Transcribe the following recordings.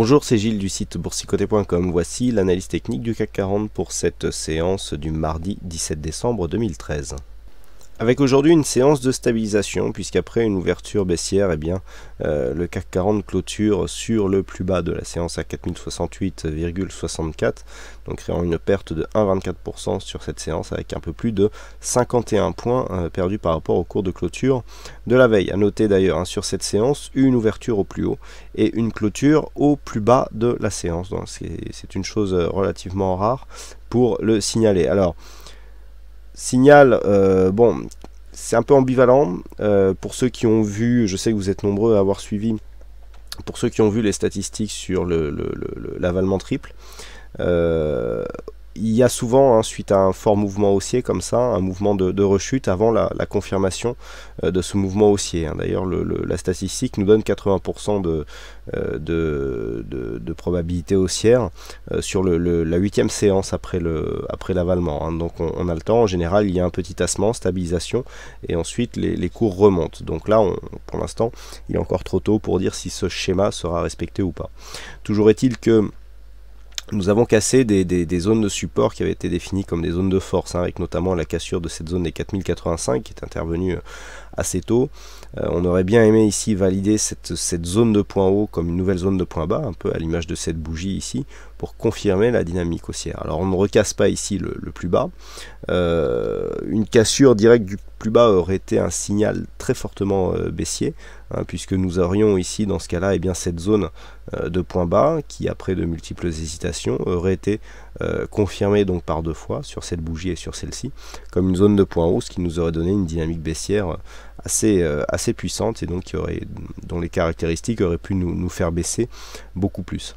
Bonjour, c'est Gilles du site boursicoté.com. Voici l'analyse technique du CAC 40 pour cette séance du mardi 17 décembre 2013. Avec aujourd'hui une séance de stabilisation, puisqu'après une ouverture baissière, le CAC 40 clôture sur le plus bas de la séance à 4068,64, donc créant une perte de 1,24% sur cette séance, avec un peu plus de 51 points perdus par rapport au cours de clôture de la veille. A noter d'ailleurs sur cette séance une ouverture au plus haut et une clôture au plus bas de la séance. Donc c'est une chose relativement rare pour le signaler. Alors, signal, c'est un peu ambivalent pour ceux qui ont vu, je sais que vous êtes nombreux à avoir suivi, pour ceux qui ont vu les statistiques sur l'avalement triple. Il y a souvent, suite à un fort mouvement haussier comme ça, un mouvement de rechute avant la confirmation de ce mouvement haussier. D'ailleurs, la statistique nous donne 80% de probabilité haussière sur la 8e séance après l'avalement. Donc on a le temps, en général, il y a un petit tassement, stabilisation, et ensuite les cours remontent. Donc là, pour l'instant, il est encore trop tôt pour dire si ce schéma sera respecté ou pas. Toujours est-il que nous avons cassé des zones de support qui avaient été définies comme des zones de force, avec notamment la cassure de cette zone des 4085 qui est intervenue assez tôt. On aurait bien aimé ici valider cette zone de point haut comme une nouvelle zone de point bas, un peu à l'image de cette bougie ici, pour confirmer la dynamique haussière. Alors on ne recasse pas ici le plus bas. Une cassure directe du plus bas aurait été un signal très fortement baissier, puisque nous aurions ici dans ce cas-là cette zone de point bas qui, après de multiples hésitations, aurait été confirmée donc par deux fois sur cette bougie et sur celle-ci comme une zone de point haut, ce qui nous aurait donné une dynamique baissière assez puissante et donc dont les caractéristiques auraient pu nous faire baisser beaucoup plus.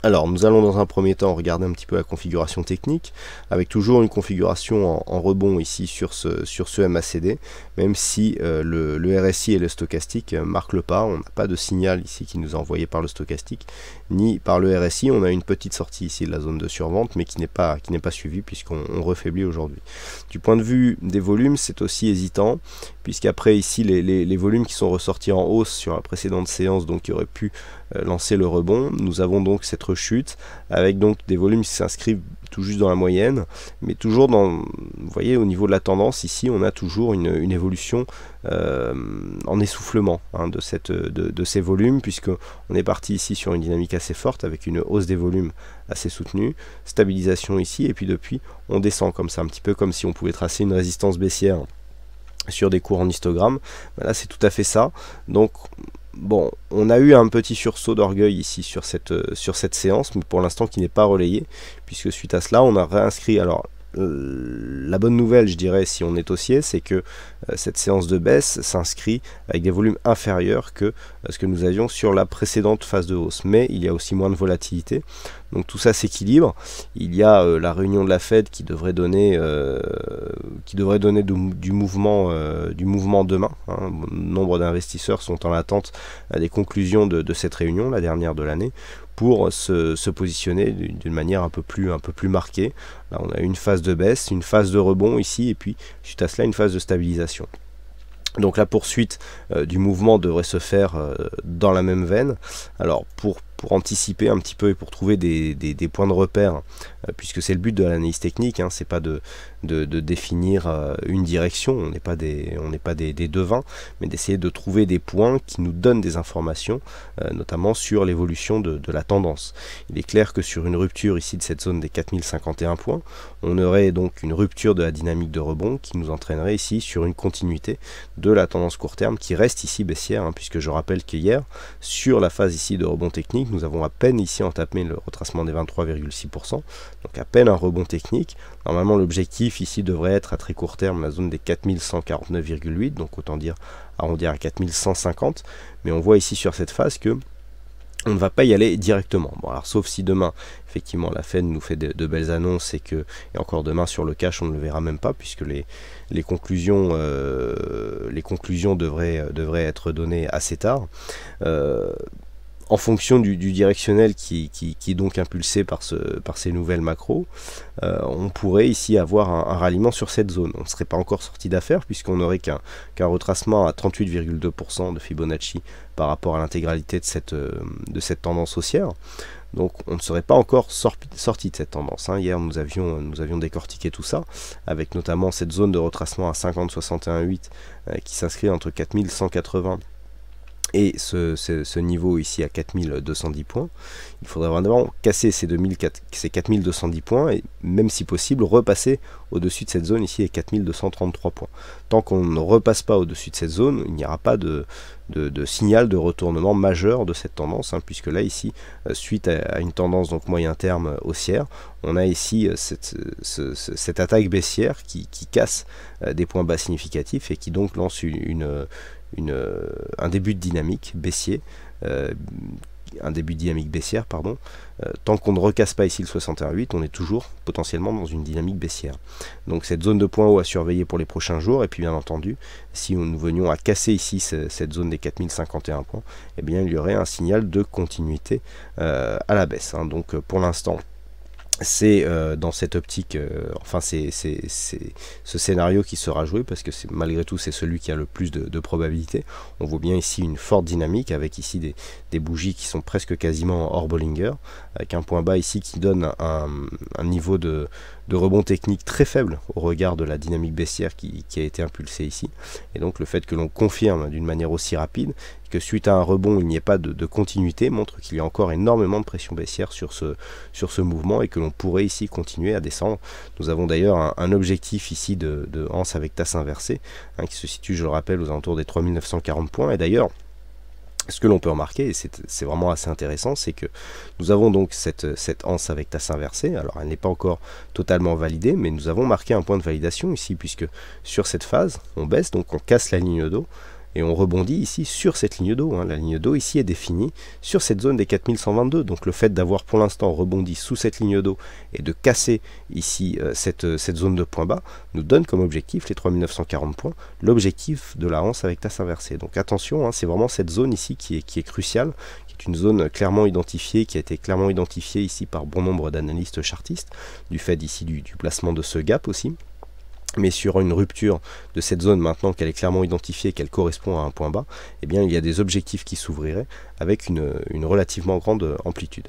Alors nous allons dans un premier temps regarder un petit peu la configuration technique, avec toujours une configuration en rebond ici sur ce MACD, même si le RSI et le stochastique marquent le pas. On n'a pas de signal ici qui nous est envoyé par le stochastique, ni par le RSI. On a une petite sortie ici de la zone de survente, mais qui n'est pas suivie puisqu'on refaiblit aujourd'hui. Du point de vue des volumes, c'est aussi hésitant, puisqu'après ici les volumes qui sont ressortis en hausse sur la précédente séance, donc qui auraient pu lancer le rebond, nous avons donc cette rechute avec donc des volumes qui s'inscrivent tout juste dans la moyenne, mais toujours vous voyez, au niveau de la tendance ici, on a toujours une évolution en essoufflement de ces volumes, puisqu'on est parti ici sur une dynamique assez forte avec une hausse des volumes assez soutenue, stabilisation ici, et puis depuis on descend comme ça, un petit peu comme si on pouvait tracer une résistance baissière sur des cours en histogramme. Là c'est tout à fait ça. Donc bon, on a eu un petit sursaut d'orgueil ici sur cette séance, mais pour l'instant qui n'est pas relayé, puisque suite à cela, on a réinscrit. Alors, la bonne nouvelle, je dirais, si on est haussier, c'est que cette séance de baisse s'inscrit avec des volumes inférieurs que ce que nous avions sur la précédente phase de hausse. Mais il y a aussi moins de volatilité, donc tout ça s'équilibre. Il y a la réunion de la Fed qui devrait donner du mouvement demain. Nombre d'investisseurs sont en attente des conclusions de cette réunion, la dernière de l'année, pour se positionner d'une manière un peu plus marquée. Là on a une phase de baisse, une phase de rebond ici, et puis suite à cela une phase de stabilisation. Donc la poursuite du mouvement devrait se faire dans la même veine. Alors pour anticiper un petit peu et pour trouver des points de repère, puisque c'est le but de l'analyse technique, c'est pas de définir une direction, on n'est pas des devins, mais d'essayer de trouver des points qui nous donnent des informations, notamment sur l'évolution de la tendance. Il est clair que sur une rupture ici de cette zone des 4051 points, on aurait donc une rupture de la dynamique de rebond qui nous entraînerait ici sur une continuité de la tendance court terme qui reste ici baissière, puisque je rappelle qu'hier, sur la phase ici de rebond technique, nous avons à peine ici entamé le retracement des 23,6%, donc à peine un rebond technique. Normalement l'objectif ici devrait être à très court terme la zone des 4149,8, donc autant dire arrondir à 4150, mais on voit ici sur cette phase que on ne va pas y aller directement. Bon, alors sauf si demain, effectivement, la Fed nous fait de belles annonces et encore demain sur le cash, on ne le verra même pas, puisque les conclusions devraient être données assez tard. en fonction du directionnel qui est donc impulsé par ces nouvelles macros, on pourrait ici avoir un ralliement sur cette zone. On ne serait pas encore sorti d'affaire puisqu'on n'aurait qu'un retracement à 38,2% de Fibonacci par rapport à l'intégralité de cette tendance haussière. Donc on ne serait pas encore sorti de cette tendance. Hier nous avions décortiqué tout ça, avec notamment cette zone de retracement à 50,61,8 qui s'inscrit entre 4180 et ce niveau ici à 4210 points. Il faudrait vraiment casser ces 4210 points et même si possible repasser au-dessus de cette zone ici à 4233 points. Tant qu'on ne repasse pas au-dessus de cette zone, il n'y aura pas de signal de retournement majeur de cette tendance, puisque là ici, suite à une tendance donc moyen terme haussière, on a ici cette attaque baissière qui casse des points bas significatifs et qui donc lance un début de dynamique baissier, baissière, pardon. Tant qu'on ne recasse pas ici le 61,8, on est toujours potentiellement dans une dynamique baissière. Donc cette zone de point haut à surveiller pour les prochains jours, et puis bien entendu, si nous venions à casser ici cette zone des 4051 points, eh bien il y aurait un signal de continuité à la baisse. Donc pour l'instant, c'est dans cette optique, c'est ce scénario qui sera joué, parce que malgré tout c'est celui qui a le plus de probabilité. On voit bien ici une forte dynamique avec ici des bougies qui sont presque quasiment hors Bollinger, avec un point bas ici qui donne un niveau de rebond technique très faible au regard de la dynamique baissière qui a été impulsée ici. Et donc le fait que l'on confirme d'une manière aussi rapide, que suite à un rebond il n'y ait pas de continuité, montre qu'il y a encore énormément de pression baissière sur ce mouvement et que l'on pourrait ici continuer à descendre. Nous avons d'ailleurs un objectif ici de Hanse avec tasse inversée, qui se situe, je le rappelle, aux alentours des 3940 points. Et d'ailleurs, ce que l'on peut remarquer, et c'est vraiment assez intéressant, c'est que nous avons donc cette Hanse avec tasse inversée. Alors elle n'est pas encore totalement validée, mais nous avons marqué un point de validation ici, puisque sur cette phase, on baisse, donc on casse la ligne d'eau, et on rebondit ici sur cette ligne d'eau. La ligne d'eau ici est définie sur cette zone des 4122. Donc le fait d'avoir pour l'instant rebondi sous cette ligne d'eau et de casser ici cette zone de point bas nous donne comme objectif les 3940 points, l'objectif de la Hanse avec tasse inversée. Donc attention, c'est vraiment cette zone ici qui est cruciale, qui est une zone clairement identifiée, qui a été clairement identifiée ici par bon nombre d'analystes chartistes, du fait ici du placement de ce gap aussi. Mais sur une rupture de cette zone, maintenant qu'elle est clairement identifiée, qu'elle correspond à un point bas, eh bien il y a des objectifs qui s'ouvriraient avec une relativement grande amplitude.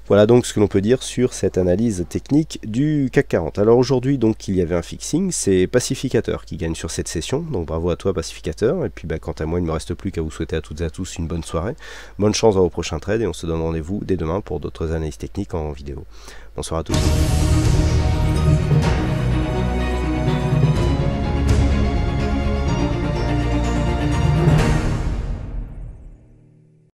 Voilà donc ce que l'on peut dire sur cette analyse technique du CAC 40. Alors aujourd'hui, donc, il y avait un fixing, c'est Pacificateur qui gagne sur cette session, donc bravo à toi Pacificateur. Et puis quant à moi, il ne me reste plus qu'à vous souhaiter à toutes et à tous une bonne soirée, bonne chance dans vos prochains trades, et on se donne rendez-vous dès demain pour d'autres analyses techniques en vidéo. Bonsoir à tous.